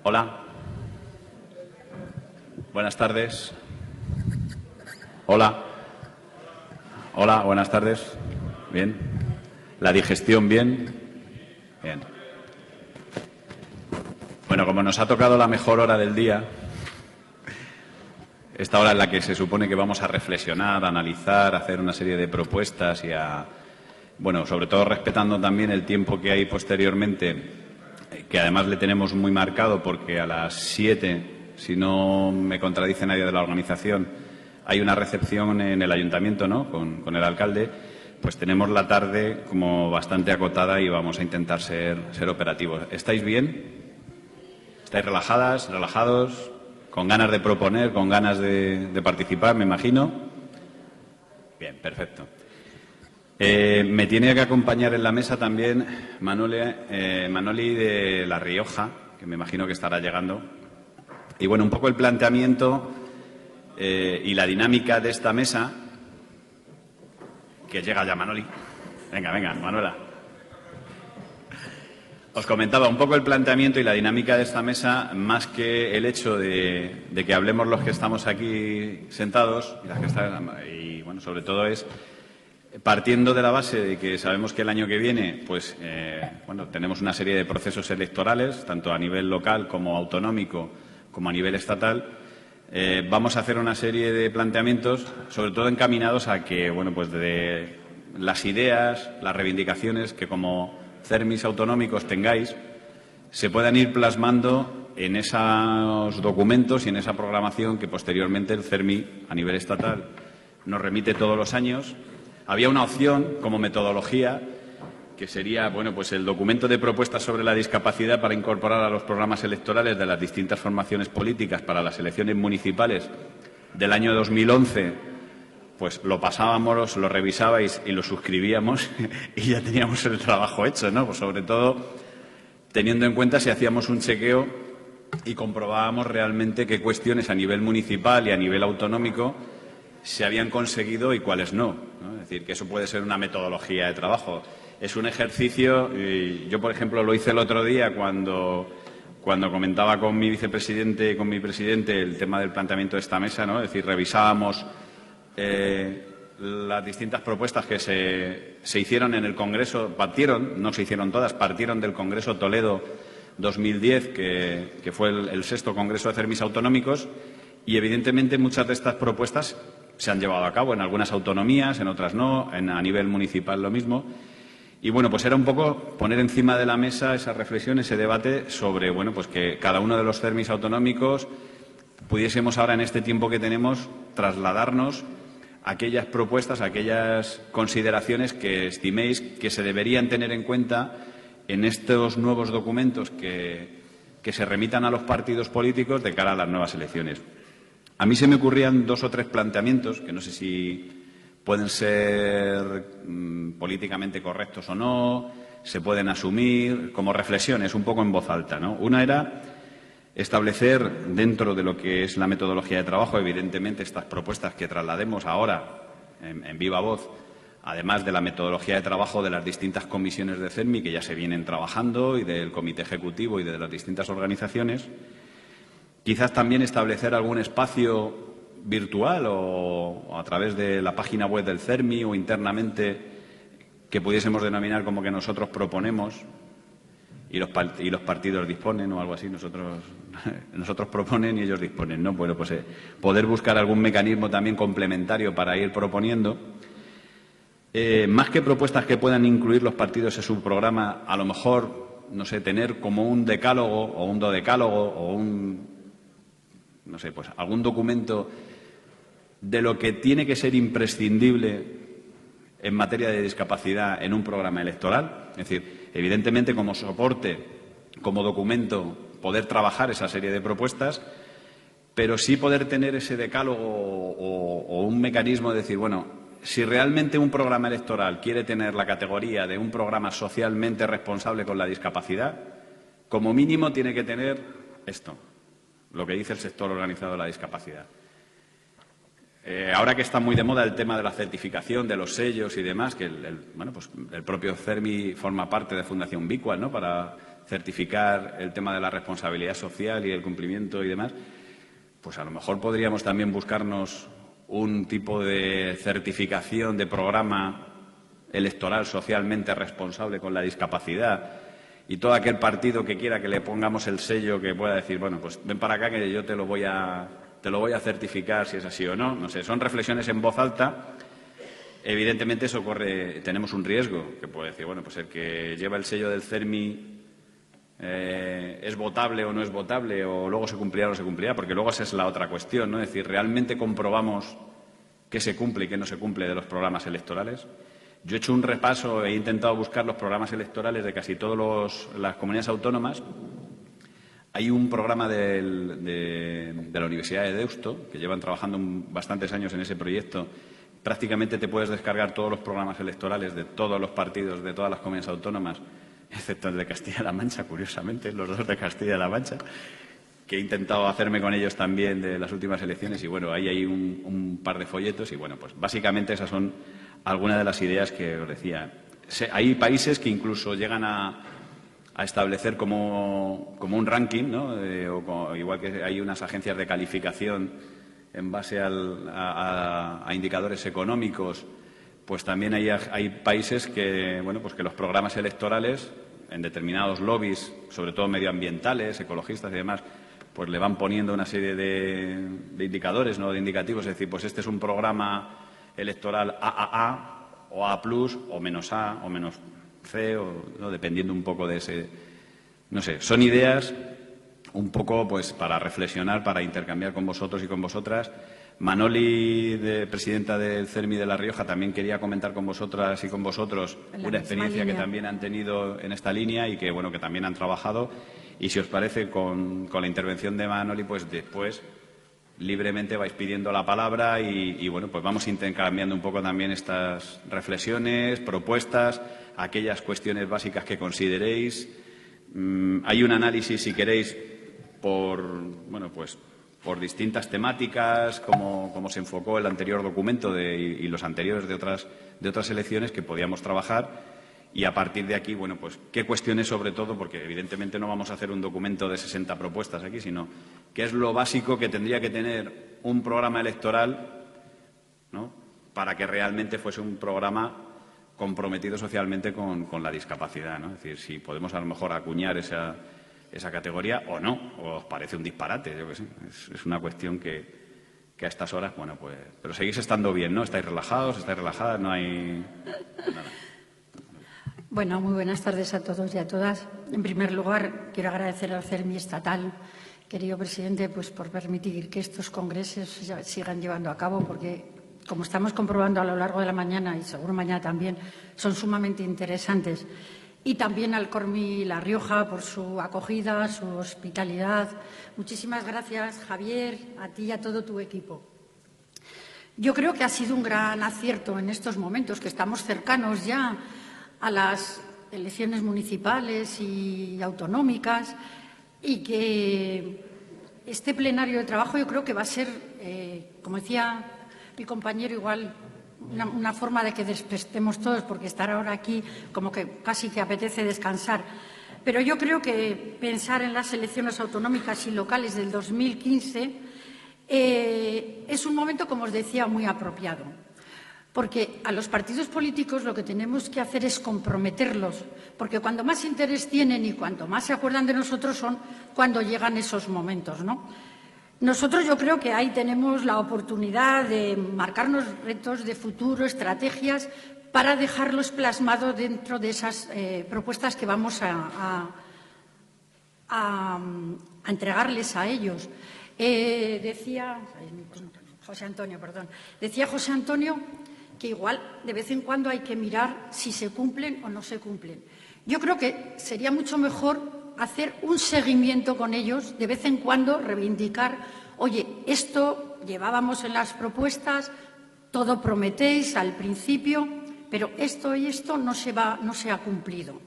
Hola. Buenas tardes. Hola. Hola, buenas tardes. Bien. ¿La digestión bien? Bien. Bueno, como nos ha tocado la mejor hora del día, esta hora en la que se supone que vamos a reflexionar, a analizar, a hacer una serie de propuestas y a, bueno, sobre todo respetando también el tiempo que hay posteriormente, que además le tenemos muy marcado porque a las 7, si no me contradice nadie de la organización, hay una recepción en el ayuntamiento, ¿no?, con el alcalde. Pues tenemos la tarde como bastante acotada y vamos a intentar ser operativos. ¿Estáis bien? ¿Estáis relajadas, relajados? ¿Con ganas de proponer, con ganas de participar, me imagino? Bien, perfecto. Me tiene que acompañar en la mesa también Manoli de La Rioja, que me imagino que estará llegando. Y bueno, un poco el planteamiento y la dinámica de esta mesa, que llega ya Manoli. Venga, Manuela. Os comentaba un poco el planteamiento y la dinámica de esta mesa, más que el hecho de que hablemos los que estamos aquí sentados, y las que están, y bueno, sobre todo es partiendo de la base de que sabemos que el año que viene, pues, bueno, tenemos una serie de procesos electorales, tanto a nivel local como autonómico, como a nivel estatal. Vamos a hacer una serie de planteamientos, sobre todo encaminados a que, bueno, pues de las ideas, las reivindicaciones que como CERMIs autonómicos tengáis, se puedan ir plasmando en esos documentos y en esa programación que posteriormente el CERMI a nivel estatal nos remite todos los años. Había una opción como metodología que sería, bueno, pues el documento de propuestas sobre la discapacidad para incorporar a los programas electorales de las distintas formaciones políticas para las elecciones municipales del año 2011. Pues lo pasábamos, lo revisabais y lo suscribíamos y ya teníamos el trabajo hecho, ¿no? Pues sobre todo teniendo en cuenta si hacíamos un chequeo y comprobábamos realmente qué cuestiones a nivel municipal y a nivel autonómico se habían conseguido y cuáles no, ¿no? Es decir, que eso puede ser una metodología de trabajo. Es un ejercicio, y yo, por ejemplo, lo hice el otro día cuando comentaba con mi vicepresidente y con mi presidente el tema del planteamiento de esta mesa, ¿no? Es decir, revisábamos las distintas propuestas que se hicieron en el Congreso, no se hicieron todas, partieron del Congreso Toledo 2010, que fue el 6º Congreso de CERMIs autonómicos, y evidentemente muchas de estas propuestas se han llevado a cabo en algunas autonomías, en otras no, a nivel municipal lo mismo. Y bueno, pues era un poco poner encima de la mesa esa reflexión, ese debate sobre, bueno, pues que cada uno de los CERMIs autonómicos pudiésemos ahora en este tiempo que tenemos trasladarnos aquellas propuestas, aquellas consideraciones que estiméis que se deberían tener en cuenta en estos nuevos documentos que se remitan a los partidos políticos de cara a las nuevas elecciones. A mí se me ocurrían 2 o 3 planteamientos que no sé si pueden ser políticamente correctos o no, se pueden asumir como reflexiones un poco en voz alta, ¿no? Una era establecer dentro de lo que es la metodología de trabajo, evidentemente, estas propuestas que traslademos ahora en viva voz, además de la metodología de trabajo de las distintas comisiones de CERMI que ya se vienen trabajando y del Comité Ejecutivo y de las distintas organizaciones. Quizás también establecer algún espacio virtual o a través de la página web del CERMI o internamente que pudiésemos denominar como que nosotros proponemos y los partidos disponen o algo así, nosotros proponen y ellos disponen, ¿no? Bueno, pues poder buscar algún mecanismo también complementario para ir proponiendo. Más que propuestas que puedan incluir los partidos en su programa, a lo mejor, no sé, tener como un decálogo o un dodecálogo o no sé, pues algún documento de lo que tiene que ser imprescindible en materia de discapacidad en un programa electoral. Es decir, evidentemente como soporte, como documento, poder trabajar esa serie de propuestas, pero sí poder tener ese decálogo o un mecanismo de decir, bueno, si realmente un programa electoral quiere tener la categoría de un programa socialmente responsable con la discapacidad, como mínimo tiene que tener esto, lo que dice el sector organizado de la discapacidad. Ahora que está muy de moda el tema de la certificación, de los sellos y demás, que bueno, pues el propio CERMI forma parte de Fundación Bicua, ¿no?, para certificar el tema de la responsabilidad social y el cumplimiento y demás, pues a lo mejor podríamos también buscarnos un tipo de certificación de programa electoral socialmente responsable con la discapacidad, y todo aquel partido que quiera que le pongamos el sello que pueda decir, bueno, pues ven para acá que yo te lo voy a certificar si es así o no. No sé, son reflexiones en voz alta. Evidentemente eso tenemos un riesgo, que puede decir, bueno, pues el que lleva el sello del CERMI es votable o no es votable, o luego se cumplirá o no se cumplirá, porque luego esa es la otra cuestión, ¿no? Es decir, ¿realmente comprobamos qué se cumple y qué no se cumple de los programas electorales? Yo he hecho un repaso, he intentado buscar los programas electorales de casi todas las comunidades autónomas. Hay un programa de la Universidad de Deusto, que llevan trabajando bastantes años en ese proyecto. Prácticamente te puedes descargar todos los programas electorales de todos los partidos, de todas las comunidades autónomas, excepto el de Castilla-La Mancha, curiosamente, los dos de Castilla-La Mancha, que he intentado hacerme con ellos también de las últimas elecciones. Y, bueno, ahí hay un par de folletos y, bueno, pues básicamente esas son algunas de las ideas que os decía. Hay países que incluso llegan a establecer como un ranking, ¿no? Igual que hay unas agencias de calificación en base a indicadores económicos, pues también hay países que, bueno, pues que los programas electorales en determinados lobbies, sobre todo medioambientales, ecologistas y demás, pues le van poniendo una serie de indicadores, ¿no? De indicativos, es decir, pues este es un programa electoral AAA o A+, o menos A o menos C, ¿no? Dependiendo un poco de ese. No sé, son ideas un poco pues para reflexionar, para intercambiar con vosotros y con vosotras. Manoli, presidenta del CERMI de La Rioja, también quería comentar con vosotras y con vosotros una experiencia que también han tenido en esta línea y que, bueno, que también han trabajado. Y si os parece, con la intervención de Manoli, pues después libremente vais pidiendo la palabra y, bueno, pues vamos intercambiando un poco también estas reflexiones, propuestas, aquellas cuestiones básicas que consideréis. Hay un análisis, si queréis, por distintas temáticas, como se enfocó el anterior documento y los anteriores de otras elecciones que podíamos trabajar. Y a partir de aquí, bueno, pues qué cuestiones sobre todo, porque evidentemente no vamos a hacer un documento de 60 propuestas aquí, sino qué es lo básico que tendría que tener un programa electoral, ¿no?, para que realmente fuese un programa comprometido socialmente con la discapacidad, ¿no? Es decir, si podemos a lo mejor acuñar esa categoría o no, o os parece un disparate, yo qué sé. Es una cuestión que a estas horas, bueno, pues. Pero seguís estando bien, ¿no? ¿Estáis relajados? ¿Estáis relajadas? No hay nada. Bueno, muy buenas tardes a todos y a todas. En primer lugar, quiero agradecer al CERMI estatal, querido presidente, pues por permitir que estos congresos se sigan llevando a cabo, porque, como estamos comprobando a lo largo de la mañana y seguro mañana también, son sumamente interesantes. Y también al CORMI La Rioja por su acogida, su hospitalidad. Muchísimas gracias, Javier, a ti y a todo tu equipo. Yo creo que ha sido un gran acierto en estos momentos, que estamos cercanos ya a las elecciones municipales y autonómicas, y que este plenario de trabajo yo creo que va a ser, como decía mi compañero, igual una forma de que despertemos todos, porque estar ahora aquí como que casi que apetece descansar. Pero yo creo que pensar en las elecciones autonómicas y locales del 2015 es un momento, como os decía, muy apropiado. Porque a los partidos políticos lo que tenemos que hacer es comprometerlos, porque cuando más interés tienen y cuanto más se acuerdan de nosotros son cuando llegan esos momentos, ¿no? Nosotros yo creo que ahí tenemos la oportunidad de marcarnos retos de futuro, estrategias, para dejarlos plasmados dentro de esas propuestas que vamos a entregarles a ellos. Decía José Antonio que igual de vez en cuando hay que mirar si se cumplen o no se cumplen. Yo creo que sería mucho mejor hacer un seguimiento con ellos, de vez en cuando reivindicar, oye, esto llevábamos en las propuestas, todo prometéis al principio, pero esto y esto no se ha cumplido.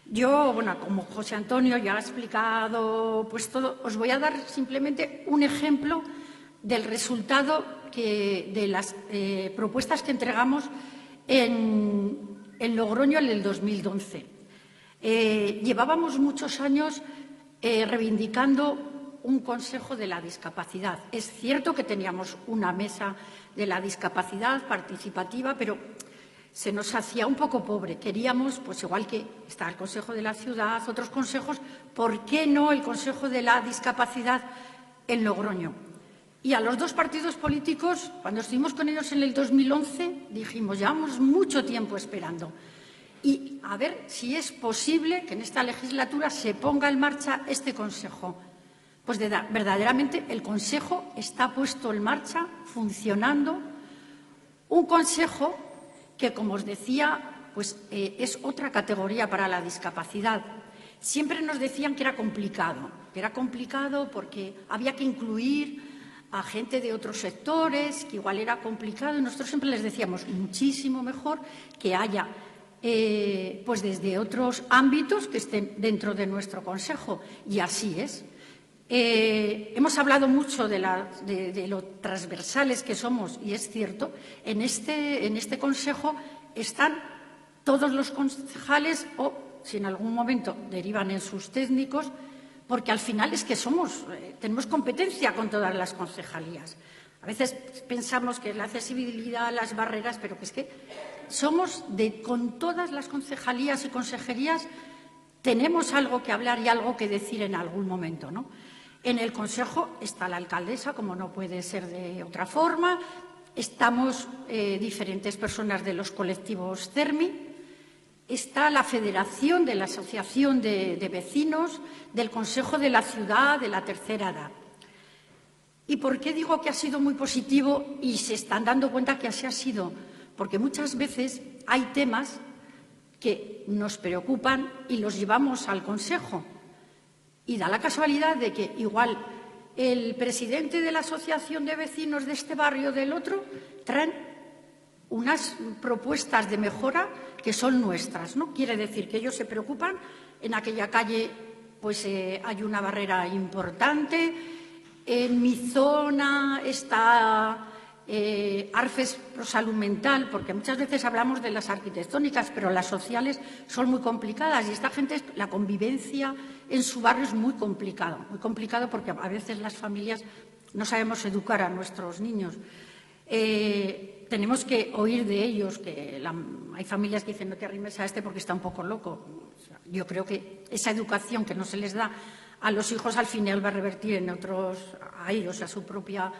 Yo, bueno, como José Antonio ya ha explicado pues todo, os voy a dar simplemente un ejemplo del resultado de las propuestas que entregamos en Logroño en el 2011. Llevábamos muchos años reivindicando un Consejo de la Discapacidad. Es cierto que teníamos una mesa de la discapacidad participativa, pero se nos hacía un poco pobre. Queríamos, pues igual que está el Consejo de la Ciudad, otros consejos, ¿por qué no el Consejo de la Discapacidad en Logroño? Y a los dos partidos políticos, cuando estuvimos con ellos en el 2011, dijimos, llevamos mucho tiempo esperando. Y a ver si es posible que en esta legislatura se ponga en marcha este Consejo. Pues verdaderamente el Consejo está puesto en marcha, funcionando. Un Consejo que, como os decía, pues, es otra categoría para la discapacidad. Siempre nos decían que era complicado porque había que incluir a gente de otros sectores, que igual era complicado, y nosotros siempre les decíamos muchísimo mejor que haya pues desde otros ámbitos que estén dentro de nuestro Consejo, y así es. Hemos hablado mucho de lo transversales que somos, y es cierto, en este Consejo están todos los concejales, o si en algún momento derivan en sus técnicos, porque al final es que tenemos competencia con todas las concejalías. A veces pensamos que la accesibilidad, las barreras, pero que es que somos con todas las concejalías y consejerías tenemos algo que hablar y algo que decir en algún momento, ¿no? En el Consejo está la alcaldesa, como no puede ser de otra forma, estamos diferentes personas de los colectivos CERMI, está la Federación de la Asociación de Vecinos, del Consejo de la Ciudad, de la Tercera Edad. ¿Y por qué digo que ha sido muy positivo y se están dando cuenta que así ha sido? Porque muchas veces hay temas que nos preocupan y los llevamos al Consejo. Y da la casualidad de que igual el presidente de la Asociación de Vecinos de este barrio o del otro traen unas propuestas de mejora que son nuestras, ¿no? Quiere decir que ellos se preocupan. En aquella calle pues hay una barrera importante. En mi zona está ARFES Pro Salud Mental, porque muchas veces hablamos de las arquitectónicas, pero las sociales son muy complicadas, y esta gente, la convivencia en su barrio es muy complicado porque a veces las familias no sabemos educar a nuestros niños. Tenemos que oír de ellos que hay familias que dicen no te arrimes a este porque está un poco loco. O sea, yo creo que esa educación que no se les da a los hijos al final va a revertir en a ellos, a su propia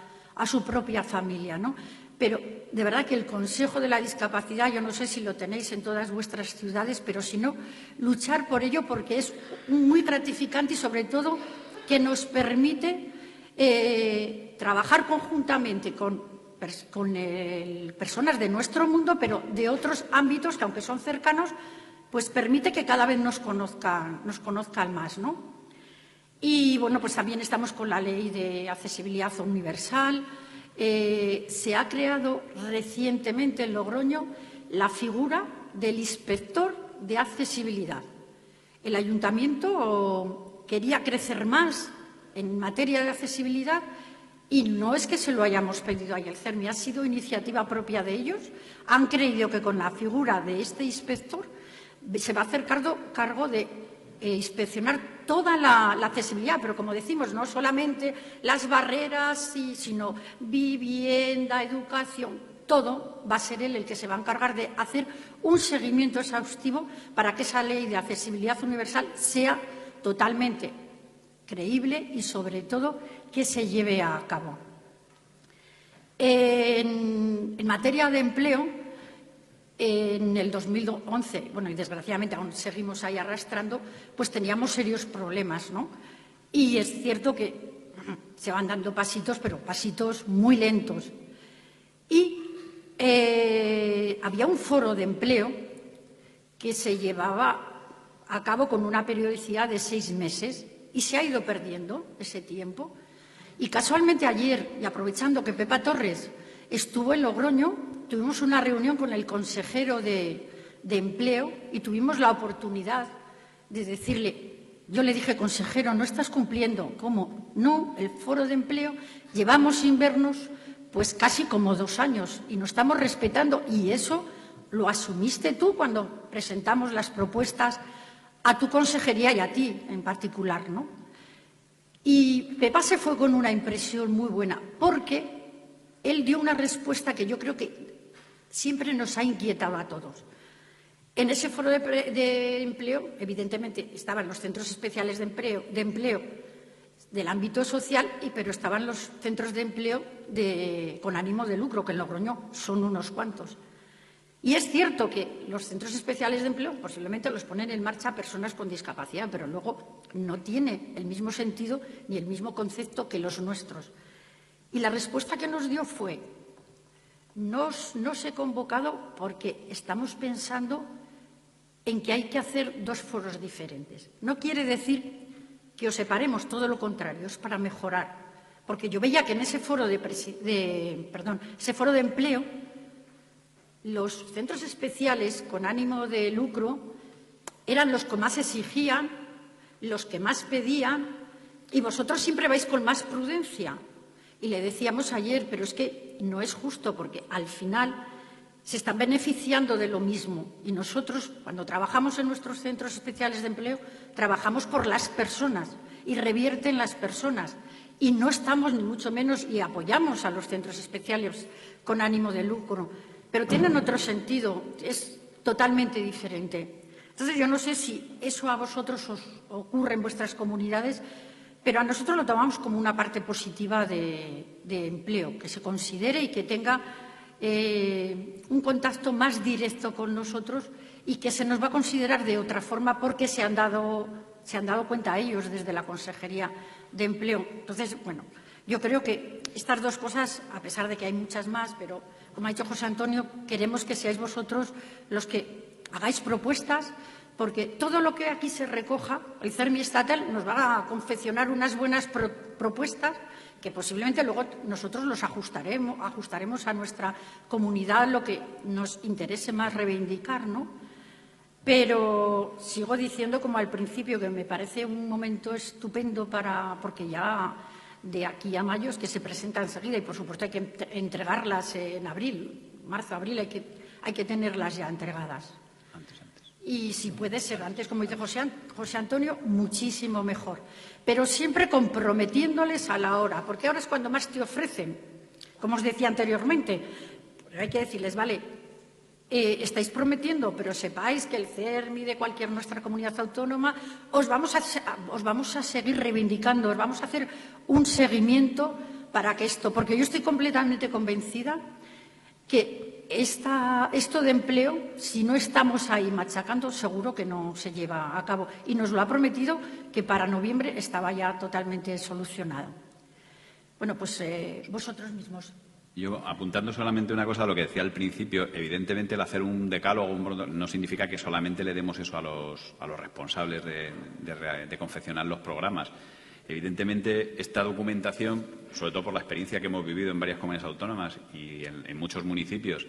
familia, ¿no? Pero de verdad que el Consejo de la Discapacidad, yo no sé si lo tenéis en todas vuestras ciudades, pero si no, luchar por ello, porque es muy gratificante y sobre todo que nos permite trabajar conjuntamente con personas de nuestro mundo, pero de otros ámbitos que, aunque son cercanos, pues permite que cada vez nos conozcan más, ¿no? Y, bueno, pues también estamos con la Ley de Accesibilidad Universal. Se ha creado recientemente en Logroño la figura del inspector de accesibilidad. El ayuntamiento quería crecer más en materia de accesibilidad y no es que se lo hayamos pedido ahí el CERMI, ha sido iniciativa propia de ellos. Han creído que con la figura de este inspector se va a hacer cargo de inspeccionar toda la accesibilidad, pero como decimos, no solamente las barreras, sino vivienda, educación, todo va a ser él el que se va a encargar de hacer un seguimiento exhaustivo para que esa ley de accesibilidad universal sea totalmente creíble y, sobre todo, que se lleve a cabo. En materia de empleo, en el 2011, bueno, y desgraciadamente aún seguimos ahí arrastrando, pues teníamos serios problemas, ¿no? Y es cierto que se van dando pasitos, pero pasitos muy lentos. Y había un foro de empleo que se llevaba a cabo con una periodicidad de 6 meses y se ha ido perdiendo ese tiempo. Y casualmente ayer, y aprovechando que Pepa Torres estuvo en Logroño, tuvimos una reunión con el consejero de Empleo y tuvimos la oportunidad de decirle, yo le dije, consejero, no estás cumpliendo. ¿Cómo? No, el foro de empleo llevamos sin vernos pues casi como 2 años y nos estamos respetando, y eso lo asumiste tú cuando presentamos las propuestas a tu consejería y a ti en particular, ¿no? Y Pepa se fue con una impresión muy buena, porque él dio una respuesta que yo creo que siempre nos ha inquietado a todos. En ese foro de empleo, evidentemente, estaban los centros especiales de empleo del ámbito social, pero estaban los centros de empleo con ánimo de lucro, que en Logroño son unos cuantos. Y es cierto que los centros especiales de empleo posiblemente los ponen en marcha personas con discapacidad, pero luego no tiene el mismo sentido ni el mismo concepto que los nuestros. Y la respuesta que nos dio fue: no os he convocado porque estamos pensando en que hay que hacer dos foros diferentes. No quiere decir que os separemos, todo lo contrario, es para mejorar. Porque yo veía que en ese foro de empleo, los centros especiales con ánimo de lucro eran los que más exigían, los que más pedían, y vosotros siempre vais con más prudencia. Y le decíamos ayer, pero es que no es justo, porque al final se están beneficiando de lo mismo. Y nosotros, cuando trabajamos en nuestros centros especiales de empleo, trabajamos por las personas y revierten las personas. Y no estamos, ni mucho menos, y apoyamos a los centros especiales con ánimo de lucro, pero tienen otro sentido, es totalmente diferente. Entonces, yo no sé si eso a vosotros os ocurre en vuestras comunidades, pero a nosotros lo tomamos como una parte positiva de empleo, que se considere y que tenga un contacto más directo con nosotros y que se nos va a considerar de otra forma porque se han dado cuenta ellos desde la Consejería de Empleo. Entonces, bueno, yo creo que estas dos cosas, a pesar de que hay muchas más, pero como ha dicho José Antonio, queremos que seáis vosotros los que hagáis propuestas, porque todo lo que aquí se recoja, el CERMI estatal nos va a confeccionar unas buenas propuestas que posiblemente luego nosotros los ajustaremos a nuestra comunidad, lo que nos interese más reivindicar, ¿no? Pero sigo diciendo, como al principio, que me parece un momento estupendo porque ya de aquí a mayo es que se presenta enseguida y, por supuesto, hay que entregarlas en abril, marzo, abril, hay que tenerlas ya entregadas. Antes. Y si puede ser antes, como dice José Antonio, muchísimo mejor. Pero siempre comprometiéndoles a la hora, porque ahora es cuando más te ofrecen, como os decía anteriormente. Pero hay que decirles, vale, estáis prometiendo, pero sepáis que el CERMI de cualquier nuestra comunidad autónoma os vamos a seguir reivindicando, os vamos a hacer un seguimiento para que esto, porque yo estoy completamente convencida que esto de empleo, si no estamos ahí machacando, seguro que no se lleva a cabo. Y nos lo ha prometido que para noviembre estaba ya totalmente solucionado. Bueno, pues vosotros mismos. Yo, apuntando solamente una cosa a lo que decía al principio, evidentemente el hacer un decálogo no significa que solamente le demos eso a los responsables de confeccionar los programas. Evidentemente, esta documentación, sobre todo por la experiencia que hemos vivido en varias comunidades autónomas y en muchos municipios,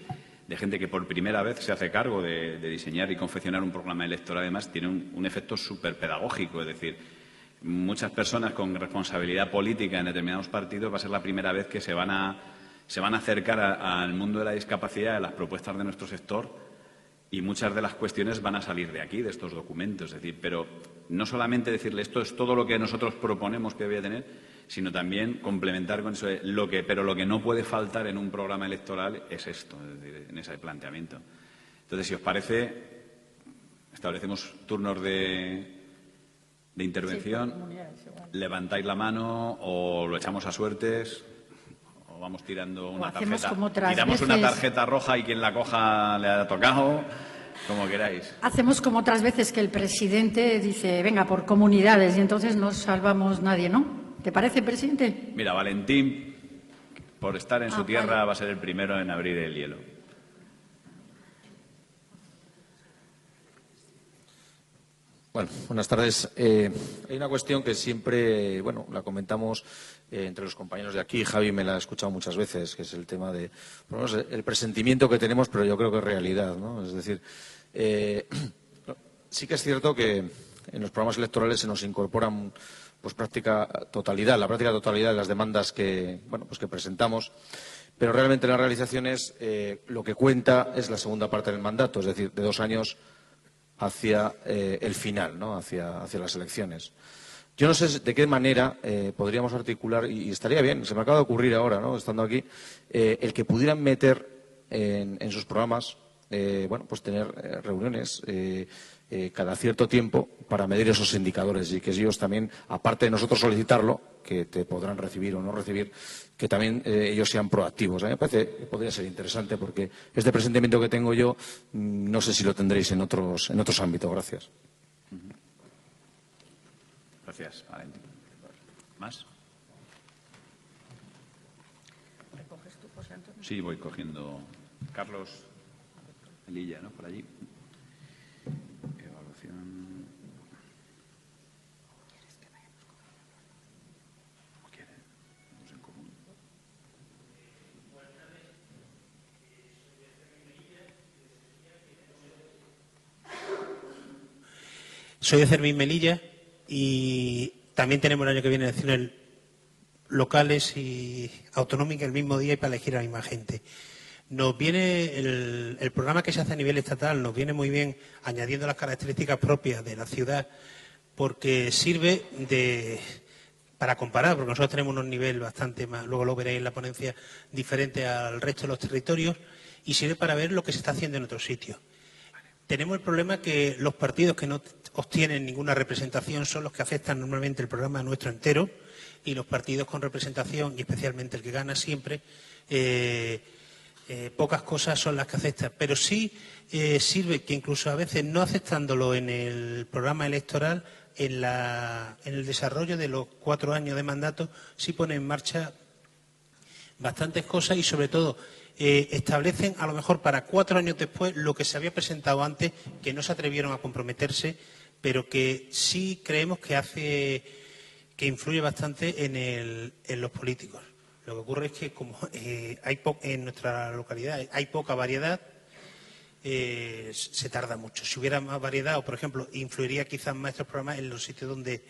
de gente que por primera vez se hace cargo de diseñar y confeccionar un programa electoral, además, tiene un efecto súper pedagógico. Es decir, muchas personas con responsabilidad política en determinados partidos va a ser la primera vez que se van a acercar al mundo de la discapacidad, a las propuestas de nuestro sector, y muchas de las cuestiones van a salir de aquí, de estos documentos. Es decir, pero no solamente decirle esto es todo lo que nosotros proponemos que debe tener, sino también complementar con eso pero lo que no puede faltar en un programa electoral es esto, es decir, en ese planteamiento. Entonces, si os parece, establecemos turnos de intervención, levantáis la mano o lo echamos a suertes. Vamos tirando una tarjeta. Tiramos una tarjeta roja y quien la coja le ha tocado, como queráis. Hacemos como otras veces que el presidente dice, venga, por comunidades, y entonces no salvamos nadie, ¿no? ¿Te parece, presidente? Mira, Valentín, por estar en su tierra, va a ser el primero en abrir el hielo. Bueno, buenas tardes. Hay una cuestión que siempre, la comentamos entre los compañeros de aquí. Javi me la ha escuchado muchas veces, que es el tema de, por lo menos, el presentimiento que tenemos, pero yo creo que es realidad, ¿no? Es decir, sí que es cierto que en los programas electorales se nos incorporan, pues, la práctica totalidad de las demandas que presentamos, pero realmente en las realizaciones lo que cuenta es la segunda parte del mandato, es decir, de 2 años. hacia el final, ¿no? hacia las elecciones. Yo no sé de qué manera podríamos articular, y estaría bien, se me acaba de ocurrir ahora, ¿no? Estando aquí, el que pudieran meter en sus programas, bueno, pues tener reuniones cada cierto tiempo para medir esos indicadores y que ellos también, aparte de nosotros solicitarlo, que te podrán recibir o no recibir, que también ellos sean proactivos. A mí me parece que podría ser interesante porque este presentimiento que tengo yo no sé si lo tendréis en otros ámbitos. Gracias. Gracias, Valentín. ¿Más? ¿Recoges tú, José Antonio? Sí, voy cogiendo. Carlos Elilla, ¿no? Por allí. Evaluación. ¿O quiere? Vamos en común. Soy de Fermín Melilla y también tenemos el año que viene elecciones locales y autonómicas el mismo día y para elegir a la misma gente. Nos viene el programa que se hace a nivel estatal, nos viene muy bien añadiendo las características propias de la ciudad porque sirve para comparar, porque nosotros tenemos unos niveles bastante más, luego lo veréis en la ponencia, diferentes al resto de los territorios y sirve para ver lo que se está haciendo en otros sitios. Tenemos el problema que los partidos que no obtienen ninguna representación son los que afectan normalmente el programa nuestro entero y los partidos con representación, y especialmente el que gana siempre, pocas cosas son las que aceptan. Pero sí sirve que incluso a veces no aceptándolo en el programa electoral, en el desarrollo de los 4 años de mandato, sí pone en marcha bastantes cosas y sobre todo establecen a lo mejor para 4 años después lo que se había presentado antes, que no se atrevieron a comprometerse, pero que sí creemos que influye bastante en los políticos. Lo que ocurre es que como en nuestra localidad hay poca variedad, se tarda mucho. Si hubiera más variedad, o por ejemplo, influiría quizás más estos programas en los sitios donde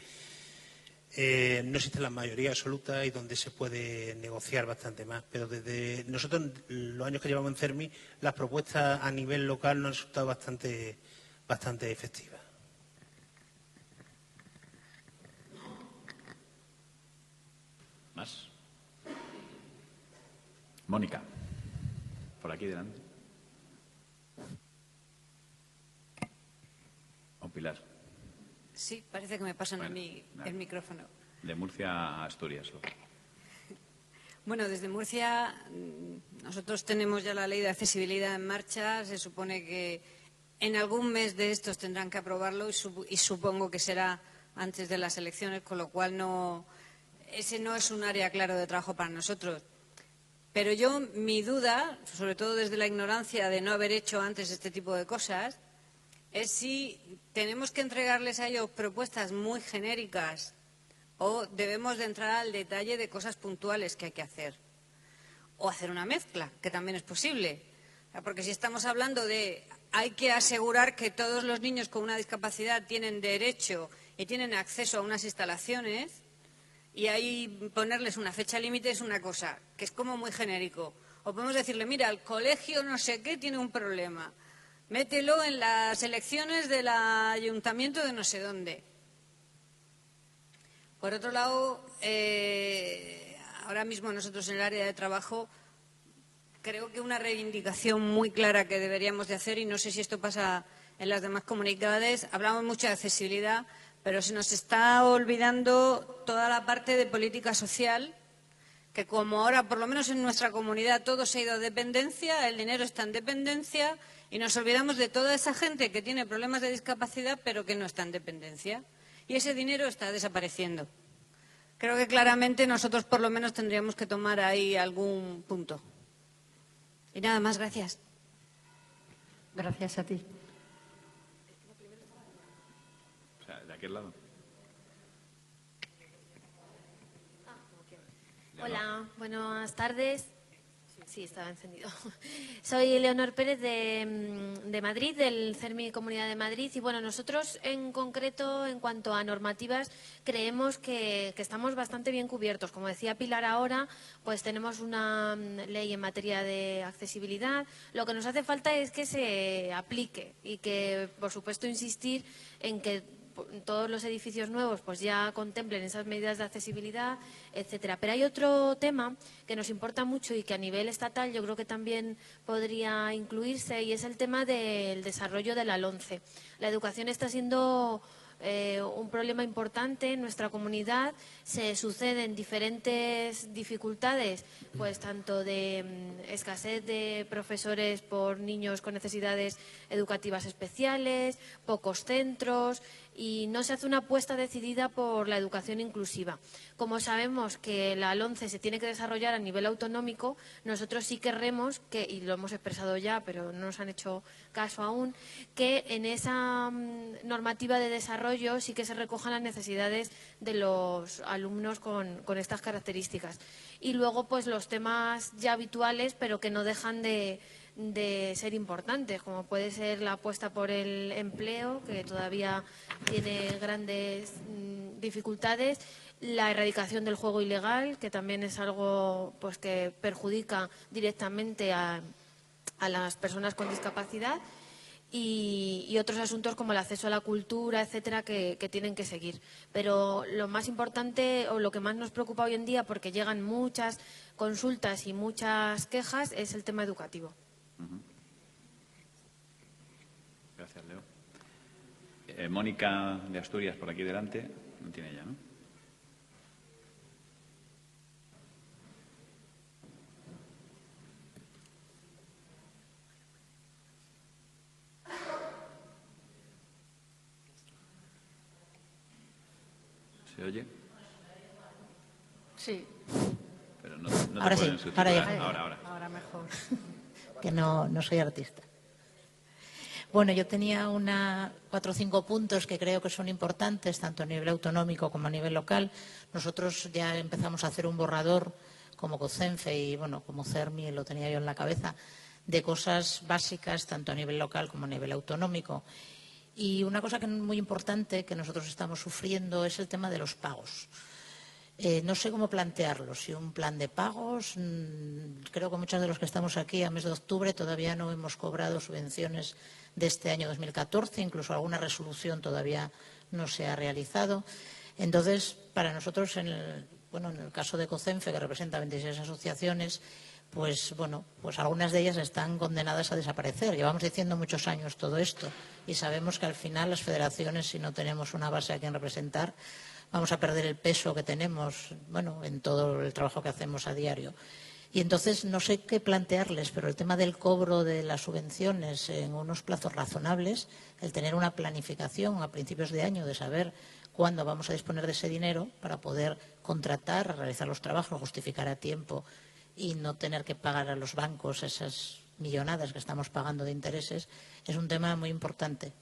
no existe la mayoría absoluta y donde se puede negociar bastante más. Pero desde nosotros, los años que llevamos en CERMI, las propuestas a nivel local nos han resultado bastante efectivas. ¿Más? Mónica, por aquí delante. O Pilar. Sí, parece que me pasan a mí el micrófono. De Murcia a Asturias. Bueno, desde Murcia nosotros tenemos ya la ley de accesibilidad en marcha. Se supone que en algún mes de estos tendrán que aprobarlo y supongo que será antes de las elecciones, con lo cual ese no es un área claro de trabajo para nosotros. Pero mi duda, sobre todo desde la ignorancia de no haber hecho antes este tipo de cosas, es si tenemos que entregarles a ellos propuestas muy genéricas o debemos de entrar al detalle de cosas puntuales que hay que hacer. O hacer una mezcla, que también es posible. Porque si estamos hablando de hay que asegurar que todos los niños con una discapacidad tienen derecho y tienen acceso a unas instalaciones, y ahí ponerles una fecha límite es una cosa, que es como muy genérico. O podemos decirle, mira, el colegio no sé qué tiene un problema. Mételo en las elecciones del ayuntamiento de no sé dónde. Por otro lado, ahora mismo nosotros en el área de trabajo creo que una reivindicación muy clara que deberíamos de hacer, y no sé si esto pasa en las demás comunidades, hablamos mucho de accesibilidad, pero se nos está olvidando toda la parte de política social, que como ahora, por lo menos en nuestra comunidad, todo se ha ido a dependencia, el dinero está en dependencia, y nos olvidamos de toda esa gente que tiene problemas de discapacidad pero que no está en dependencia. Y ese dinero está desapareciendo. Creo que claramente nosotros por lo menos tendríamos que tomar ahí algún punto. Y nada más, gracias. Gracias a ti. O sea, de aquel lado. Hola, buenas tardes. Sí, estaba encendido. Soy Leonor Pérez de Madrid, del CERMI Comunidad de Madrid. Y bueno, nosotros en concreto, en cuanto a normativas, creemos que estamos bastante bien cubiertos. Como decía Pilar ahora, pues tenemos una ley en materia de accesibilidad. Lo que nos hace falta es que se aplique y que, por supuesto, insistir en que todos los edificios nuevos pues ya contemplen esas medidas de accesibilidad, etcétera. Pero hay otro tema que nos importa mucho y que a nivel estatal yo creo que también podría incluirse, y es el tema del desarrollo de la LOMCE. La educación está siendo un problema importante en nuestra comunidad. Se suceden diferentes dificultades, pues tanto de escasez de profesores por niños con necesidades educativas especiales, pocos centros, y no se hace una apuesta decidida por la educación inclusiva. Como sabemos que la LOMCE se tiene que desarrollar a nivel autonómico, nosotros sí querremos que, y lo hemos expresado ya, pero no nos han hecho caso aún, que en esa normativa de desarrollo sí que se recojan las necesidades de los alumnos con estas características. Y luego, pues los temas ya habituales, pero que no dejan de ser importantes, como puede ser la apuesta por el empleo, que todavía tiene grandes dificultades, la erradicación del juego ilegal, que también es algo pues que perjudica directamente a las personas con discapacidad, y otros asuntos como el acceso a la cultura, etcétera, que tienen que seguir. Pero lo más importante, o lo que más nos preocupa hoy en día, porque llegan muchas consultas y muchas quejas, es el tema educativo. Gracias, Leo. Mónica de Asturias, por aquí delante. No tiene ella, ¿no? ¿Se oye? Sí. Pero no te Ahora pueden sí, sustituir. ahora Ahora mejor. que no soy artista. Bueno, yo tenía 4 o 5 puntos que creo que son importantes, tanto a nivel autonómico como a nivel local. Nosotros ya empezamos a hacer un borrador como COCENFE y, bueno, como CERMI, lo tenía yo en la cabeza, de cosas básicas, tanto a nivel local como a nivel autonómico. Y una cosa que es muy importante que nosotros estamos sufriendo es el tema de los pagos. No sé cómo plantearlo, si un plan de pagos. Creo que muchos de los que estamos aquí a mes de octubre todavía no hemos cobrado subvenciones de este año 2014, incluso alguna resolución todavía no se ha realizado. Entonces, para nosotros, en el caso de COCENFE, que representa 26 asociaciones, pues algunas de ellas están condenadas a desaparecer. Llevamos diciendo muchos años todo esto y sabemos que al final las federaciones, si no tenemos una base a quien representar, vamos a perder el peso que tenemos, en todo el trabajo que hacemos a diario. Y entonces no sé qué plantearles, pero el tema del cobro de las subvenciones en unos plazos razonables, el tener una planificación a principios de año de saber cuándo vamos a disponer de ese dinero para poder contratar, realizar los trabajos, justificar a tiempo y no tener que pagar a los bancos esas millonadas que estamos pagando de intereses, es un tema muy importante.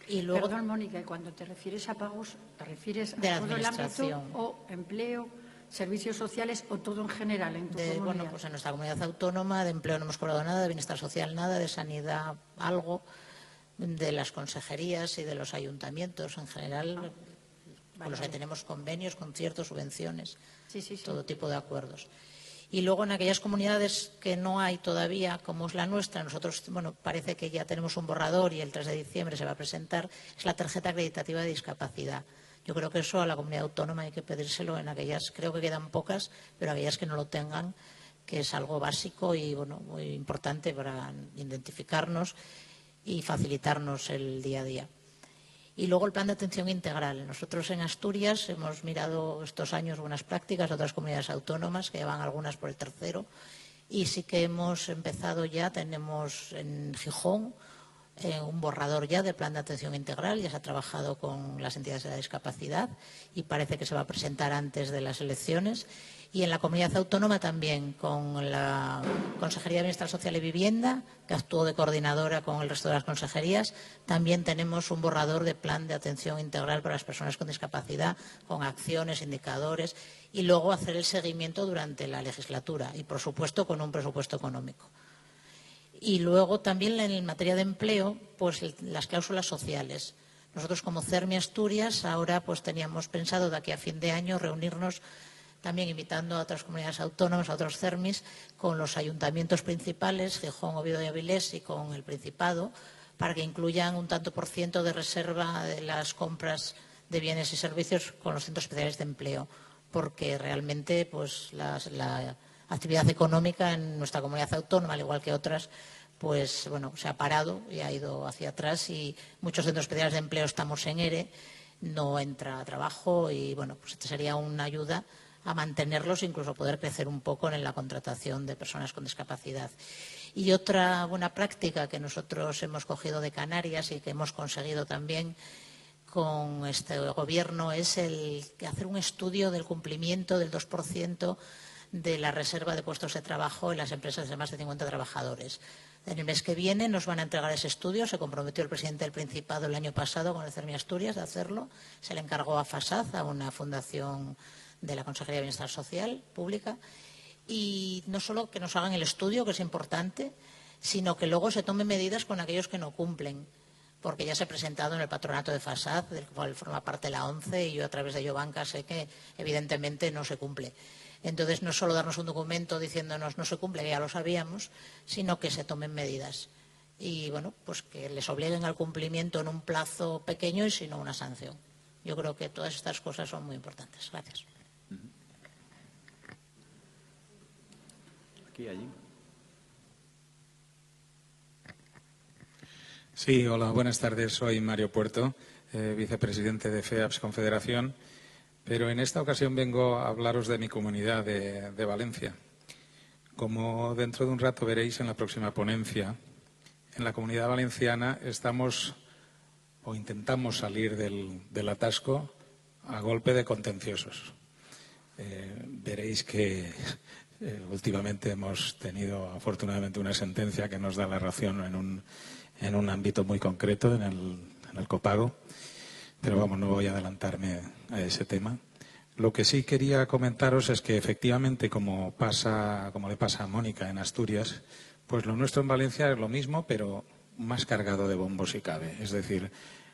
Y luego, Perdón, Mónica, cuando te refieres a pagos, ¿te refieres de la a todo el ámbito administración o empleo, servicios sociales o todo en general en tu comunidad? Pues en nuestra comunidad autónoma de empleo no hemos cobrado nada, de bienestar social nada, de sanidad algo, de las consejerías y de los ayuntamientos en general, con los que tenemos convenios, conciertos, subvenciones, todo tipo de acuerdos. Y luego en aquellas comunidades que no hay todavía, como es la nuestra, nosotros, parece que ya tenemos un borrador y el 3 de diciembre se va a presentar, es la tarjeta acreditativa de discapacidad. Yo creo que eso a la comunidad autónoma hay que pedírselo en aquellas, creo que quedan pocas, pero aquellas que no lo tengan, que es algo básico y muy importante para identificarnos y facilitarnos el día a día. Y luego el plan de atención integral. Nosotros en Asturias hemos mirado estos años buenas prácticas de otras comunidades autónomas, que llevan algunas por el tercero, y sí que hemos empezado ya, tenemos en Gijón un borrador ya del plan de atención integral, ya se ha trabajado con las entidades de la discapacidad y parece que se va a presentar antes de las elecciones. Y en la comunidad autónoma también, con la Consejería de Bienestar Social y Vivienda, que actuó de coordinadora con el resto de las consejerías, también tenemos un borrador de plan de atención integral para las personas con discapacidad, con acciones, indicadores, y luego hacer el seguimiento durante la legislatura y, por supuesto, con un presupuesto económico. Y luego también en materia de empleo, pues las cláusulas sociales. Nosotros como CERMI Asturias ahora pues teníamos pensado de aquí a fin de año reunirnos también invitando a otras comunidades autónomas, a otros CERMIs, con los ayuntamientos principales, Gijón, Oviedo y Avilés, y con el Principado, para que incluyan un tanto por ciento de reserva de las compras de bienes y servicios con los centros especiales de empleo, porque realmente pues la actividad económica en nuestra comunidad autónoma, al igual que otras, pues bueno, se ha parado y ha ido hacia atrás, y muchos centros especiales de empleo estamos en ERE, no entra trabajo, y bueno, pues esta sería una ayuda a mantenerlos, incluso poder crecer un poco en la contratación de personas con discapacidad. Y otra buena práctica que nosotros hemos cogido de Canarias y que hemos conseguido también con este Gobierno es el hacer un estudio del cumplimiento del 2% de la reserva de puestos de trabajo en las empresas de más de 50 trabajadores. En el mes que viene nos van a entregar ese estudio. Se comprometió el presidente del Principado el año pasado con el CERMI Asturias de hacerlo. Se le encargó a FASAD, a una fundación de la Consejería de Bienestar Social Pública, y no solo que nos hagan el estudio, que es importante, sino que luego se tomen medidas con aquellos que no cumplen, porque ya se ha presentado en el patronato de FASAD, del cual forma parte la ONCE, y yo a través de Yobanca sé que evidentemente no se cumple. Entonces, no solo darnos un documento diciéndonos no se cumple, que ya lo sabíamos, sino que se tomen medidas. Y bueno, pues que les obliguen al cumplimiento en un plazo pequeño y si no una sanción. Yo creo que todas estas cosas son muy importantes. Gracias. Aquí, allí. Sí, hola, buenas tardes. Soy Mario Puerto, vicepresidente de FEAPS Confederación, pero en esta ocasión vengo a hablaros de mi comunidad de Valencia. Como dentro de un rato veréis en la próxima ponencia, en la Comunidad Valenciana estamos o intentamos salir del atasco a golpe de contenciosos. Veréis que últimamente hemos tenido afortunadamente una sentencia que nos da la razón en un ámbito muy concreto, en el copago, pero vamos, no voy a adelantarme a ese tema. Lo que sí quería comentaros es que efectivamente, como le pasa a Mónica en Asturias, pues lo nuestro en Valencia es lo mismo, pero más cargado de bombos si cabe. Es decir,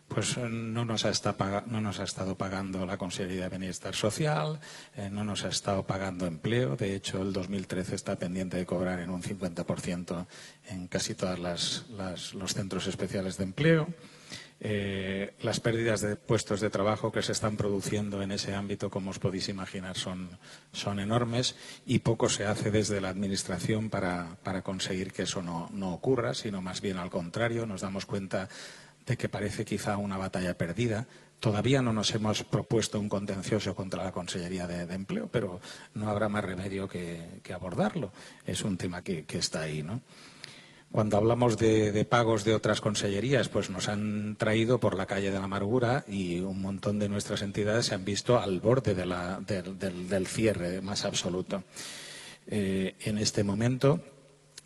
pues no nos ha estado pagando la Consejería de Bienestar Social, no nos ha estado pagando empleo. De hecho, el 2013 está pendiente de cobrar en un 50% en casi todos los centros especiales de empleo. Las pérdidas de puestos de trabajo que se están produciendo en ese ámbito, como os podéis imaginar, son enormes, y poco se hace desde la Administración para conseguir que eso no ocurra, sino más bien al contrario. Nos damos cuenta de que parece quizá una batalla perdida. Todavía no nos hemos propuesto un contencioso contra la Consellería de Empleo, pero no habrá más remedio que abordarlo. Es un tema que está ahí, ¿no? Cuando hablamos de pagos de otras consellerías, pues nos han traído por la calle de la amargura, y un montón de nuestras entidades se han visto al borde del cierre más absoluto. En este momento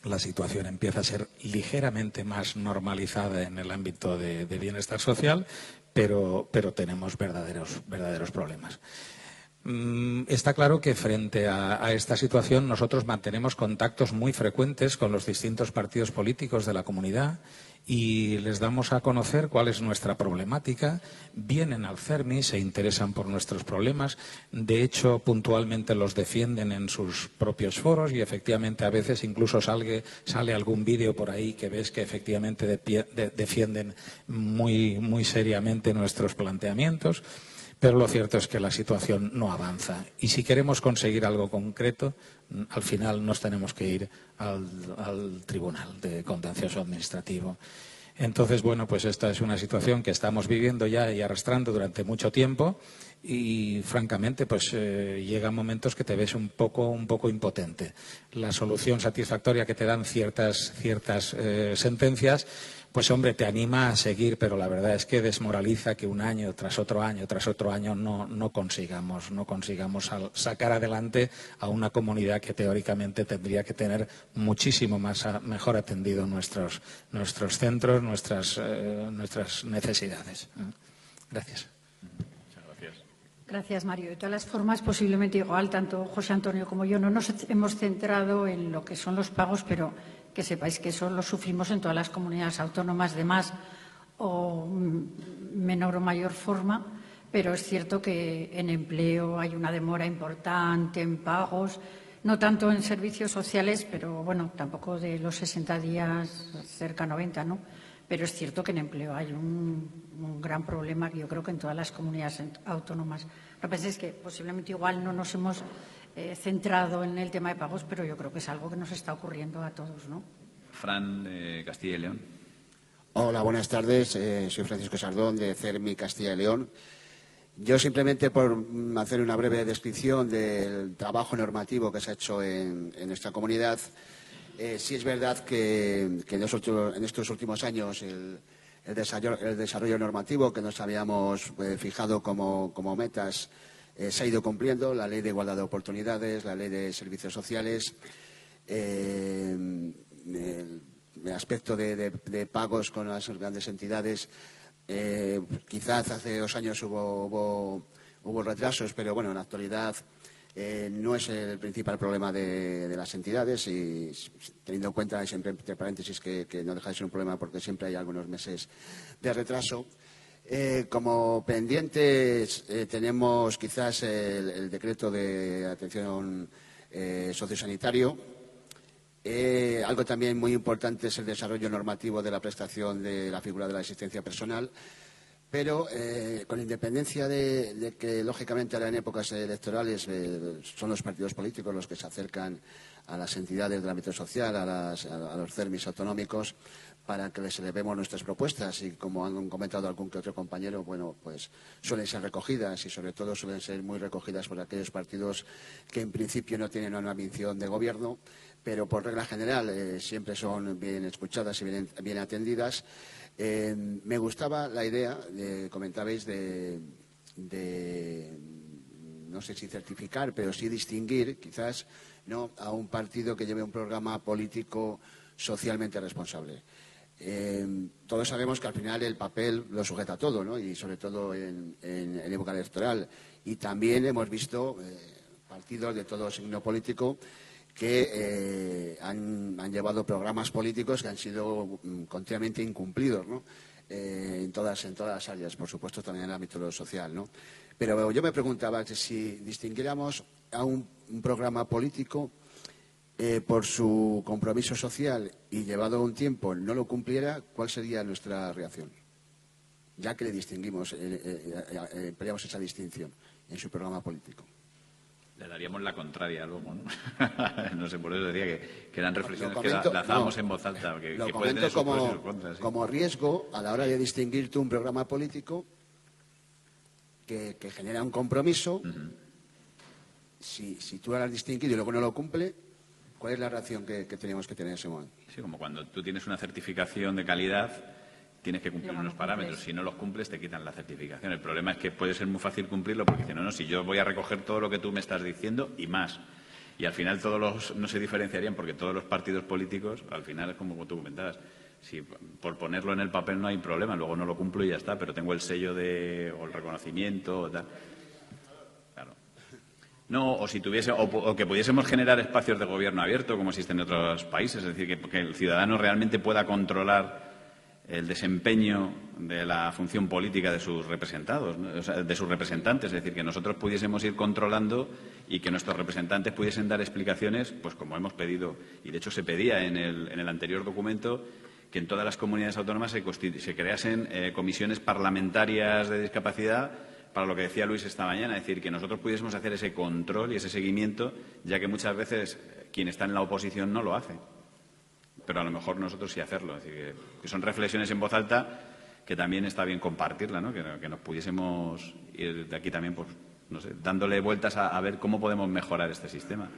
la situación empieza a ser ligeramente más normalizada en el ámbito de bienestar social, pero tenemos verdaderos problemas. Está claro que frente a esta situación nosotros mantenemos contactos muy frecuentes con los distintos partidos políticos de la comunidad y les damos a conocer cuál es nuestra problemática. Vienen al CERMI, se interesan por nuestros problemas. De hecho, puntualmente los defienden en sus propios foros, y efectivamente a veces incluso sale algún vídeo por ahí que ves que efectivamente defienden muy seriamente nuestros planteamientos. Pero lo cierto es que la situación no avanza, y si queremos conseguir algo concreto, al final nos tenemos que ir al Tribunal de Contencioso Administrativo. Entonces, bueno, pues esta es una situación que estamos viviendo ya y arrastrando durante mucho tiempo, y francamente pues llegan momentos que te ves un poco impotente. La solución satisfactoria que te dan ciertas sentencias, pues hombre, te anima a seguir, pero la verdad es que desmoraliza que un año tras otro año no consigamos sacar adelante a una comunidad que teóricamente tendría que tener muchísimo mejor atendido nuestros centros, nuestras necesidades. Gracias. Gracias, Mario. De todas las formas, posiblemente igual, tanto José Antonio como yo no nos hemos centrado en lo que son los pagos, pero que sepáis que eso lo sufrimos en todas las comunidades autónomas de más o menor o mayor forma, pero es cierto que en empleo hay una demora importante, en pagos, no tanto en servicios sociales, pero bueno, tampoco de los 60 días, cerca a 90, ¿no? Pero es cierto que en empleo hay un gran problema, que yo creo que en todas las comunidades autónomas. Lo que pasa es que posiblemente igual no nos hemos centrado en el tema de pagos, pero yo creo que es algo que nos está ocurriendo a todos, ¿no? Fran, de Castilla y León. Hola, buenas tardes. Soy Francisco Sardón, de CERMI Castilla y León. Yo simplemente por hacer una breve descripción del trabajo normativo que se ha hecho en nuestra comunidad. Sí es verdad que en estos últimos años el desarrollo normativo que nos habíamos fijado como metas se ha ido cumpliendo. La Ley de Igualdad de Oportunidades, la Ley de Servicios Sociales, el aspecto de pagos con las grandes entidades. Quizás hace 2 años hubo retrasos, pero bueno, en la actualidad no es el principal problema de las entidades, y teniendo en cuenta, siempre entre paréntesis, que no deja de ser un problema porque siempre hay algunos meses de retraso. Como pendientes tenemos quizás el decreto de atención sociosanitario. Algo también muy importante es el desarrollo normativo de la prestación de la figura de la asistencia personal. Pero con independencia de que, lógicamente, ahora en épocas electorales son los partidos políticos los que se acercan a las entidades del ámbito social, a los CERMIs autonómicos, para que les elevemos nuestras propuestas. Y como han comentado algún que otro compañero, bueno, pues suelen ser recogidas, y sobre todo suelen ser muy recogidas por aquellos partidos que en principio no tienen una ambición de gobierno, pero por regla general siempre son bien escuchadas y bien atendidas. Me gustaba la idea, comentabais, de no sé si certificar, pero sí distinguir, quizás, ¿no?, a un partido que lleve un programa político socialmente responsable. Todos sabemos que al final el papel lo sujeta todo, ¿no?, y sobre todo en época electoral. Y también hemos visto partidos de todo signo político que han llevado programas políticos que han sido continuamente incumplidos, ¿no?, en todas las áreas, por supuesto también en el ámbito social, ¿no? Pero yo me preguntaba que si distinguiéramos a un programa político por su compromiso social y llevado un tiempo no lo cumpliera, ¿cuál sería nuestra reacción? Ya que le distinguimos, empleamos esa distinción en su programa político. Le daríamos la contraria luego, ¿no? No sé, por eso decía que eran reflexiones que lanzábamos en voz alta. Que pueden tener sus pros y sus contras, ¿sí? Como riesgo a la hora de distinguirte un programa político que genera un compromiso. Si tú lo has distinguido y luego no lo cumple, ¿cuál es la reacción que tenemos que tener en ese momento? Sí, como cuando tú tienes una certificación de calidad, tienes que cumplir unos parámetros. Si no los cumples, te quitan la certificación. El problema es que puede ser muy fácil cumplirlo porque dicen, no, si yo voy a recoger todo lo que tú me estás diciendo y más. Y al final no se diferenciarían porque todos los partidos políticos, al final es como tú comentabas, si por ponerlo en el papel no hay problema, luego no lo cumplo y ya está, pero tengo el sello o el reconocimiento o tal. Claro. No, o si tuviese, o que pudiésemos generar espacios de gobierno abierto como existen en otros países, es decir, que el ciudadano realmente pueda controlar el desempeño de la función política de sus representados, ¿no?, o sea, de sus representantes, es decir, que nosotros pudiésemos ir controlando y que nuestros representantes pudiesen dar explicaciones, pues como hemos pedido, y de hecho se pedía en el anterior documento, que en todas las comunidades autónomas se creasen comisiones parlamentarias de discapacidad para lo que decía Luis esta mañana, es decir, que nosotros pudiésemos hacer ese control y ese seguimiento, ya que muchas veces quien está en la oposición no lo hace. Pero a lo mejor nosotros sí hacerlo. Es decir, que son reflexiones en voz alta que también está bien compartirla, ¿no? Que nos pudiésemos ir de aquí también, pues, no sé, dándole vueltas a ver cómo podemos mejorar este sistema.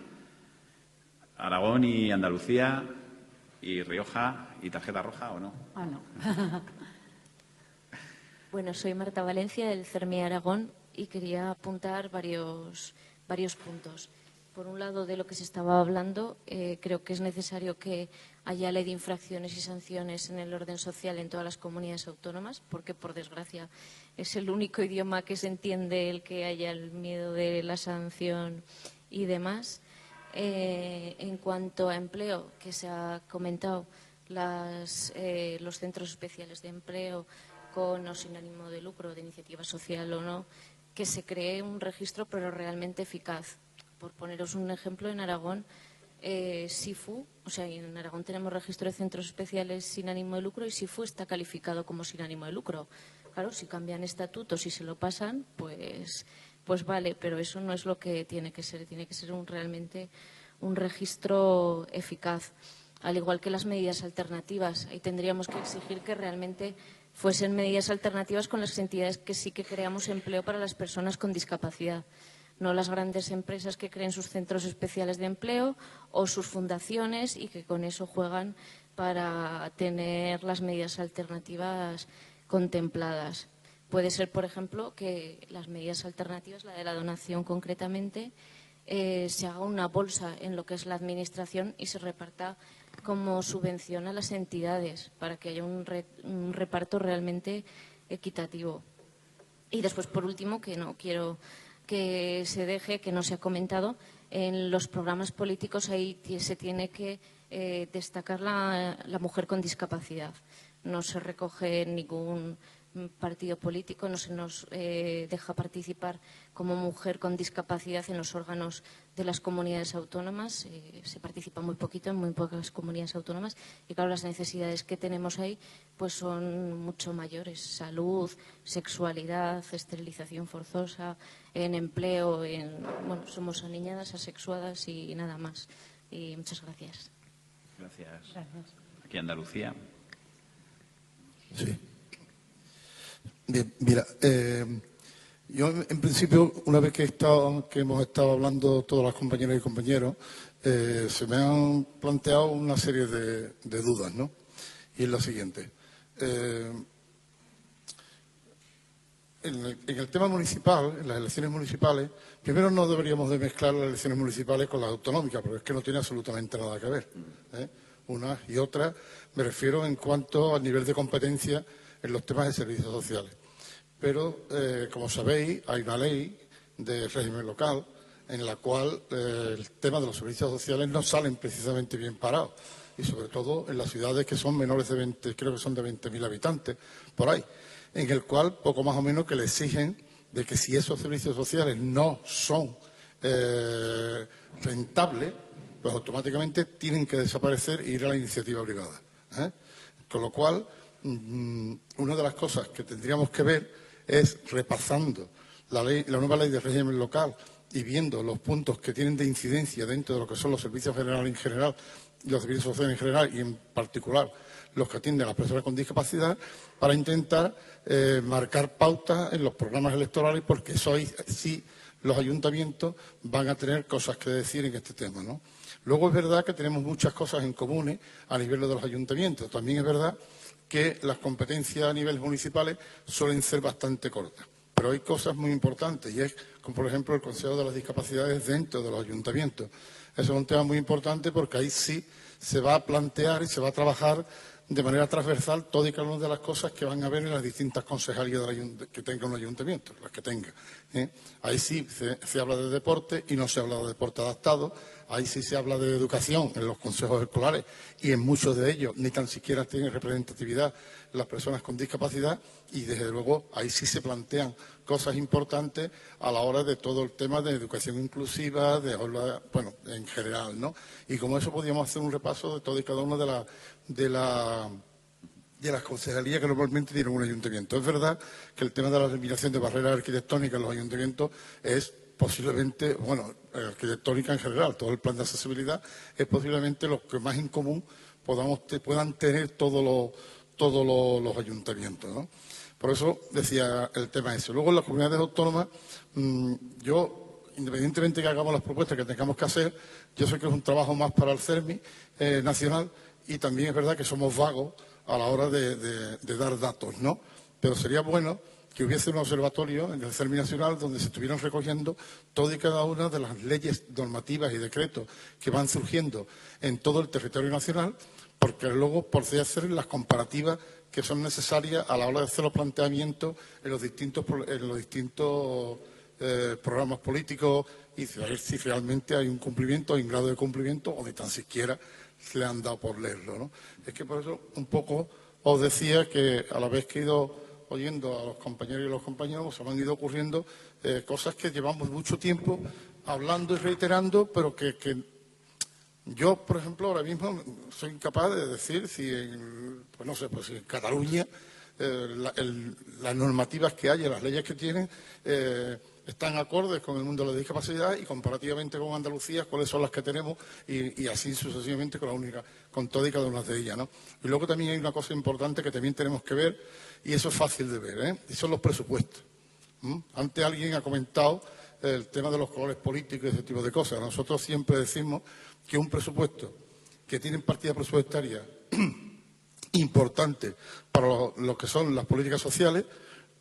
Aragón y Andalucía y Rioja y tarjeta roja, ¿o no? Ah, no. Bueno, soy Marta Valencia del CERMI Aragón y quería apuntar varios puntos. Por un lado, de lo que se estaba hablando, creo que es necesario que haya ley de infracciones y sanciones en el orden social en todas las comunidades autónomas, porque, por desgracia, es el único idioma que se entiende el que haya el miedo de la sanción y demás. En cuanto a empleo, que se ha comentado, los centros especiales de empleo con o sin ánimo de lucro, de iniciativa social o no, que se cree un registro pero realmente eficaz. Por poneros un ejemplo, en Aragón, SIFU, o sea, en Aragón tenemos registro de centros especiales sin ánimo de lucro y SIFU está calificado como sin ánimo de lucro. Claro, si cambian estatutos y se lo pasan, pues vale, pero eso no es lo que tiene que ser realmente un registro eficaz. Al igual que las medidas alternativas, ahí tendríamos que exigir que realmente fuesen medidas alternativas con las entidades que sí que creamos empleo para las personas con discapacidad. No las grandes empresas que creen sus centros especiales de empleo o sus fundaciones y que con eso juegan para tener las medidas alternativas contempladas. Puede ser, por ejemplo, que las medidas alternativas, la de la donación concretamente, se haga una bolsa en lo que es la administración y se reparta como subvención a las entidades para que haya un reparto realmente equitativo. Y después, por último, que no quiero que se deje, que no se ha comentado, en los programas políticos ahí se tiene que destacar la mujer con discapacidad. No se recoge ningún partido político, no se nos deja participar como mujer con discapacidad en los órganos de las comunidades autónomas. Se participa muy poquito en muy pocas comunidades autónomas y, claro, las necesidades que tenemos ahí pues son mucho mayores. Salud, sexualidad, esterilización forzosa, en empleo, bueno, somos aniñadas, asexuadas y nada más. Y muchas gracias. Gracias. Aquí Andalucía. Sí. Bien, mira, yo en principio, una vez que hemos estado hablando todas las compañeras y compañeros, se me han planteado una serie de dudas, ¿no? Y es la siguiente. En el tema municipal, en las elecciones municipales, primero no deberíamos de mezclar las elecciones municipales con las autonómicas, porque es que no tiene absolutamente nada que ver. Unas y otras, me refiero en cuanto al nivel de competencia en los temas de servicios sociales. Pero, como sabéis, hay una ley de régimen local en la cual el tema de los servicios sociales no salen precisamente bien parados. Y sobre todo en las ciudades que son menores de 20, creo que son de 20.000 habitantes, por ahí, en el cual poco más o menos que le exigen de que si esos servicios sociales no son rentables, pues automáticamente tienen que desaparecer e ir a la iniciativa privada. Con lo cual, una de las cosas que tendríamos que ver es, repasando la nueva ley de régimen local y viendo los puntos que tienen de incidencia dentro de lo que son los servicios generales en general, los servicios sociales en general y en particular los que atienden a las personas con discapacidad, para intentar marcar pautas en los programas electorales, porque eso ahí sí los ayuntamientos van a tener cosas que decir en este tema, ¿no? Luego es verdad que tenemos muchas cosas en común a nivel de los ayuntamientos. También es verdad que las competencias a niveles municipales suelen ser bastante cortas. Pero hay cosas muy importantes y es, como por ejemplo, el Consejo de las Discapacidades dentro de los ayuntamientos. Eso es un tema muy importante porque ahí sí se va a plantear y se va a trabajar de manera transversal todas y cada una de las cosas que van a haber en las distintas concejalías que tenga un ayuntamiento, las que tenga. Ahí sí se habla de deporte y no se habla de deporte adaptado. Ahí sí se habla de educación en los consejos escolares y en muchos de ellos ni tan siquiera tienen representatividad las personas con discapacidad y, desde luego, ahí sí se plantean cosas importantes a la hora de todo el tema de educación inclusiva, bueno, en general, ¿no? Y como eso podríamos hacer un repaso de todo y cada una de las concejalías que normalmente tienen un ayuntamiento. Es verdad que el tema de la eliminación de barreras arquitectónicas en los ayuntamientos es posiblemente, bueno, arquitectónica en general, todo el plan de accesibilidad es posiblemente lo que más en común puedan tener todos todos los ayuntamientos, ¿no? Por eso decía el tema ese. Luego, en las comunidades autónomas, yo, independientemente de que hagamos las propuestas que tengamos que hacer, yo sé que es un trabajo más para el CERMI nacional, y también es verdad que somos vagos a la hora de dar datos, ¿no? Pero sería bueno que hubiese un observatorio en el CERMI nacional donde se estuvieran recogiendo todas y cada una de las leyes normativas y decretos que van surgiendo en todo el territorio nacional, porque luego podría hacer las comparativas que son necesarias a la hora de hacer los planteamientos en los distintos programas políticos, y saber si realmente hay un cumplimiento, hay un grado de cumplimiento, o ni tan siquiera se le han dado por leerlo, ¿no? Es que por eso un poco os decía que a la vez que he ido oyendo a los compañeros y los compañeros, se me han ido ocurriendo cosas que llevamos mucho tiempo hablando y reiterando, pero que yo, por ejemplo, ahora mismo soy incapaz de decir si si en Cataluña las normativas que hay, las leyes que tienen, están acordes con el mundo de la discapacidad, y comparativamente con Andalucía, cuáles son las que tenemos, y así sucesivamente con todas y cada una de ellas, ¿no? Y luego también hay una cosa importante que también tenemos que ver, y eso es fácil de ver, y son los presupuestos. Antes alguien ha comentado el tema de los colores políticos y ese tipo de cosas. Nosotros siempre decimos que un presupuesto que tiene partida presupuestaria importante para lo que son las políticas sociales,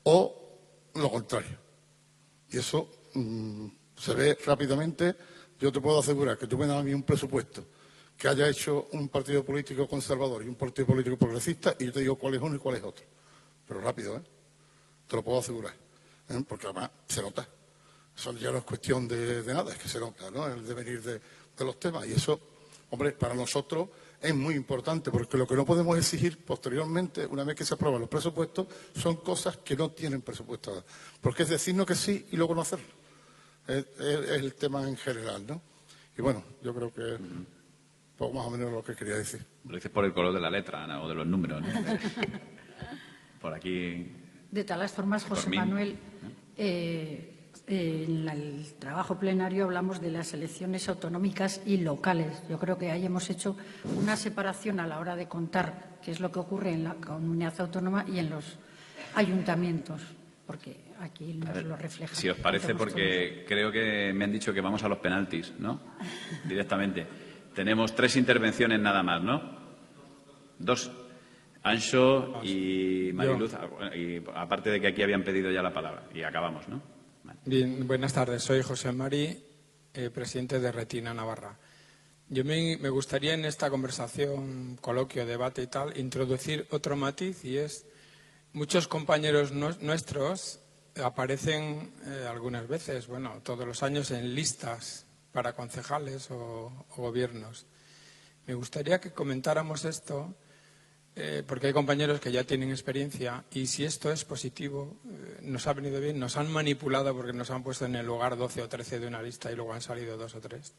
o lo contrario. Y eso se ve rápidamente. Yo te puedo asegurar que tú me das a mí un presupuesto que haya hecho un partido político conservador y un partido político progresista, y yo te digo cuál es uno y cuál es otro. Pero rápido, te lo puedo asegurar. Porque además se nota. Eso ya no es cuestión de nada, es que se nota, ¿no?, el devenir de los temas. Y eso, hombre, para nosotros es muy importante, porque lo que no podemos exigir posteriormente, una vez que se aprueban los presupuestos, son cosas que no tienen presupuestadas. Porque es decirnos que sí y luego no hacerlo. Es el tema en general, ¿no? Y bueno, yo creo que es poco más o menos lo que quería decir. Lo dices por el color de la letra, Ana, o de los números, ¿no? Por aquí. De todas formas, José Manuel, en el trabajo plenario hablamos de las elecciones autonómicas y locales. Yo creo que ahí hemos hecho una separación a la hora de contar qué es lo que ocurre en la comunidad autónoma y en los ayuntamientos, porque aquí nos lo refleja. Si os parece, porque creo que me han dicho que vamos a los penaltis, ¿no? Directamente. Tenemos 3 intervenciones nada más, ¿no? 2. Anxo y Mariluz, y aparte de que aquí habían pedido ya la palabra. Y acabamos, ¿no? Vale. Bien, buenas tardes. Soy José Mari, presidente de Retina Navarra. Yo me gustaría en esta conversación, coloquio, debate y tal, introducir otro matiz, y es muchos compañeros nuestros aparecen algunas veces, todos los años, en listas para concejales o gobiernos. Me gustaría que comentáramos esto, porque hay compañeros que ya tienen experiencia, y si esto es positivo, nos ha venido bien, nos han manipulado porque nos han puesto en el lugar 12 o 13 de una lista y luego han salido 2 o 3.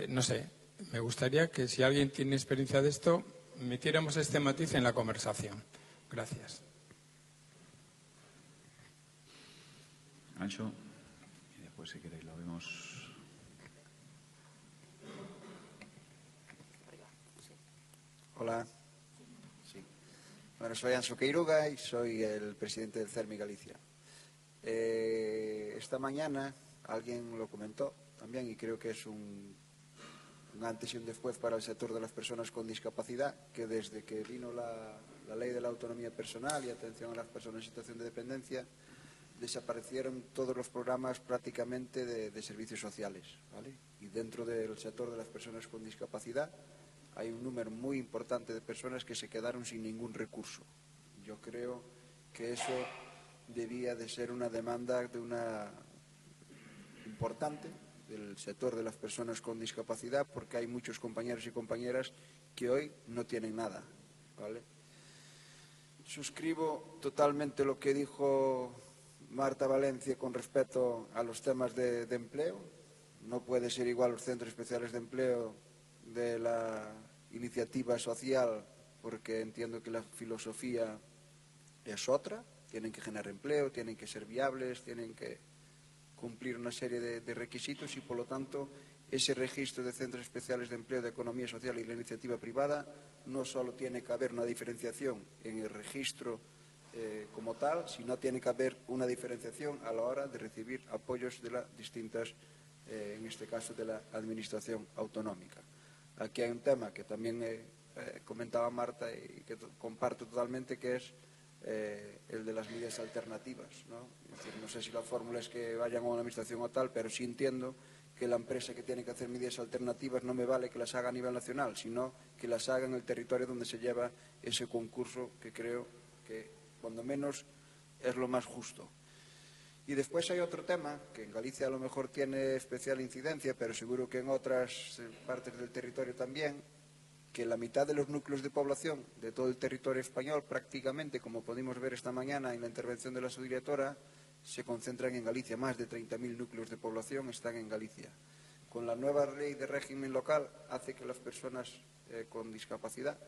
No sé, me gustaría que si alguien tiene experiencia de esto, metiéramos este matiz en la conversación. Gracias. Anxo, y después, si queréis, lo vemos. Hola. Sí. Bueno, soy Anxo Queiroga y soy el presidente del CERMI Galicia. Esta mañana alguien lo comentó también, y creo que es un antes y un después para el sector de las personas con discapacidad, que desde que vino la ley de la autonomía personal y atención a las personas en situación de dependencia, desaparecieron todos los programas prácticamente de servicios sociales, ¿vale? Y dentro del sector de las personas con discapacidad hay un número muy importante de personas que se quedaron sin ningún recurso. Yo creo que eso debía de ser una demanda importante del sector de las personas con discapacidad, porque hay muchos compañeros y compañeras que hoy no tienen nada, ¿vale? Suscribo totalmente lo que dijo Marta Valencia con respecto a los temas de empleo. No puede ser igual los centros especiales de empleo de la iniciativa social, porque entiendo que la filosofía es otra. Tienen que generar empleo, tienen que ser viables, tienen que cumplir una serie de requisitos, y por lo tanto ese registro de centros especiales de empleo de economía social y la iniciativa privada, no solo tiene que haber una diferenciación en el registro como tal, sino tiene que haber una diferenciación a la hora de recibir apoyos de las distintas, en este caso de la administración autonómica. Aquí hay un tema que también comentaba Marta y que comparto totalmente, que es el de las medidas alternativas, ¿no? Es decir, no sé si la fórmula es que vayan a una administración o tal, pero sí entiendo que la empresa que tiene que hacer medidas alternativas no me vale que las haga a nivel nacional, sino que las haga en el territorio donde se lleva ese concurso, que creo que, cuando menos, es lo más justo. Y después hay otro tema, que en Galicia a lo mejor tiene especial incidencia, pero seguro que en otras partes del territorio también, que la mitad de los núcleos de población de todo el territorio español, prácticamente, como pudimos ver esta mañana en la intervención de la subdirectora, se concentran en Galicia. Más de 30.000 núcleos de población están en Galicia. Con la nueva ley de régimen local hace que las personas con discapacidad,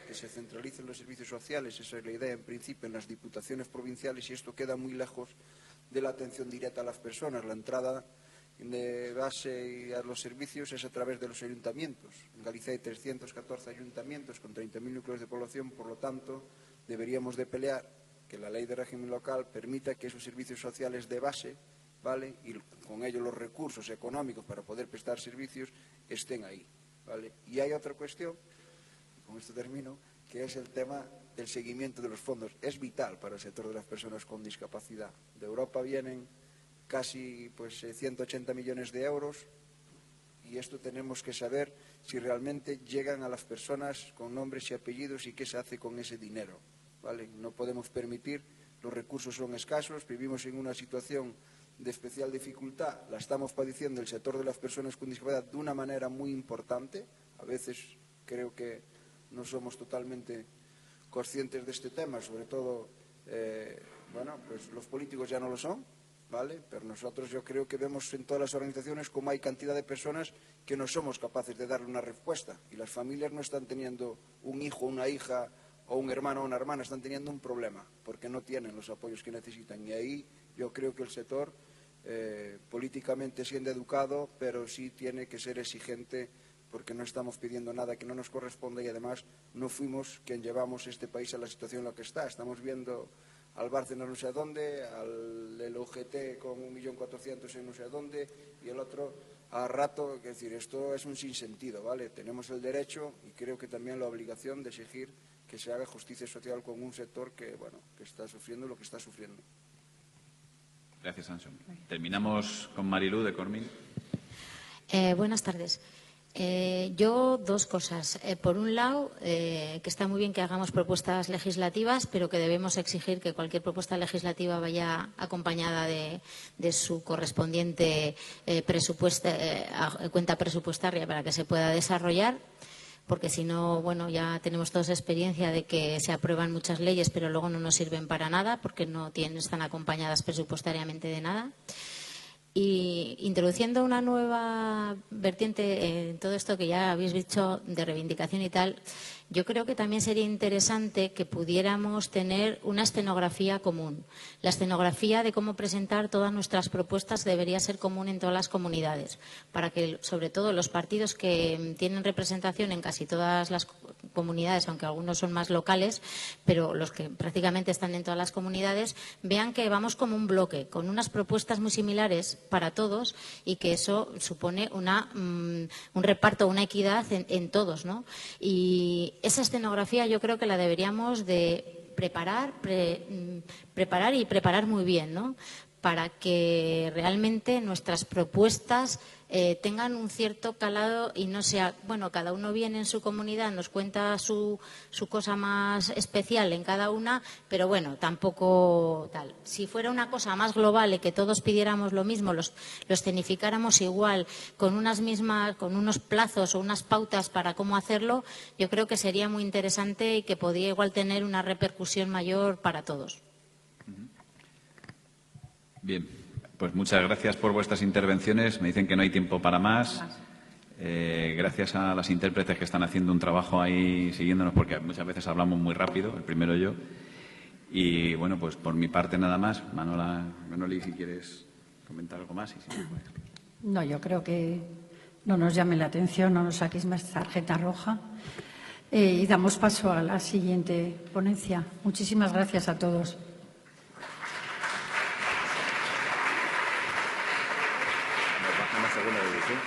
que se centralicen los servicios sociales, esa es la idea en principio, en las diputaciones provinciales, y esto queda muy lejos de la atención directa a las personas. La entrada de base a los servicios es a través de los ayuntamientos. En Galicia hay 314 ayuntamientos con 30.000 núcleos de población, por lo tanto, deberíamos de pelear que la ley de régimen local permita que esos servicios sociales de base, ¿vale?, y con ello los recursos económicos para poder prestar servicios estén ahí, ¿vale? Y hay otra cuestión, y con esto termino, que es el tema del seguimiento de los fondos. Es vital para el sector de las personas con discapacidad. De Europa vienen casi 180 millones de euros, y esto tenemos que saber si realmente llegan a las personas con nombres y apellidos y qué se hace con ese dinero, ¿vale? No podemos permitir, los recursos son escasos, vivimos en una situación de especial dificultad, la estamos padeciendo el sector de las personas con discapacidad de una manera muy importante. A veces creo que no somos totalmente conscientes de este tema, sobre todo, pues los políticos ya no lo son, ¿vale? Pero nosotros, yo creo que vemos en todas las organizaciones cómo hay cantidad de personas que no somos capaces de darle una respuesta, y las familias no están teniendo un hijo, una hija o un hermano o una hermana, están teniendo un problema porque no tienen los apoyos que necesitan. Y ahí yo creo que el sector, políticamente siendo educado, pero sí tiene que ser exigente, porque no estamos pidiendo nada que no nos corresponde, y además no fuimos quien llevamos este país a la situación en la que está. Estamos viendo al Bárcenas no sé a dónde, al UGT con 1.400.000 en no sé a dónde, y el otro a rato. Es decir, esto es un sinsentido, ¿vale? Tenemos el derecho y creo que también la obligación de exigir que se haga justicia social con un sector que está sufriendo lo que está sufriendo. Gracias, Anson. Terminamos con Marilú de Cormin. Buenas tardes. Yo dos cosas. Por un lado, que está muy bien que hagamos propuestas legislativas, pero que debemos exigir que cualquier propuesta legislativa vaya acompañada de su correspondiente cuenta presupuestaria para que se pueda desarrollar, porque si no, ya tenemos todos experiencia de que se aprueban muchas leyes pero luego no nos sirven para nada porque no están acompañadas presupuestariamente de nada. Y introduciendo una nueva vertiente en todo esto que ya habéis dicho de reivindicación y tal, yo creo que también sería interesante que pudiéramos tener una escenografía común. La escenografía de cómo presentar todas nuestras propuestas debería ser común en todas las comunidades, para que, sobre todo, los partidos que tienen representación en casi todas las comunidades, aunque algunos son más locales, pero los que prácticamente están en todas las comunidades, vean que vamos como un bloque, con unas propuestas muy similares para todos, y que eso supone un reparto, una equidad en todos, ¿no? Y esa escenografía yo creo que la deberíamos de preparar y preparar muy bien, ¿no?, para que realmente nuestras propuestas tengan un cierto calado y no sea, cada uno viene en su comunidad, nos cuenta su cosa más especial en cada una, pero tampoco tal. Si fuera una cosa más global y que todos pidiéramos lo mismo, los escenificáramos igual, con unos plazos o unas pautas para cómo hacerlo, yo creo que sería muy interesante y que podría igual tener una repercusión mayor para todos. Bien, pues muchas gracias por vuestras intervenciones. Me dicen que no hay tiempo para más. Gracias a las intérpretes que están haciendo un trabajo ahí siguiéndonos, porque muchas veces hablamos muy rápido, el primero yo. Y pues por mi parte nada más. Manoli, si quieres comentar algo más. Y si no, pues... No, yo creo que no nos llame la atención, no nos saquéis más tarjeta roja. Y damos paso a la siguiente ponencia. Muchísimas gracias a todos. Nos bajamos a segunda división.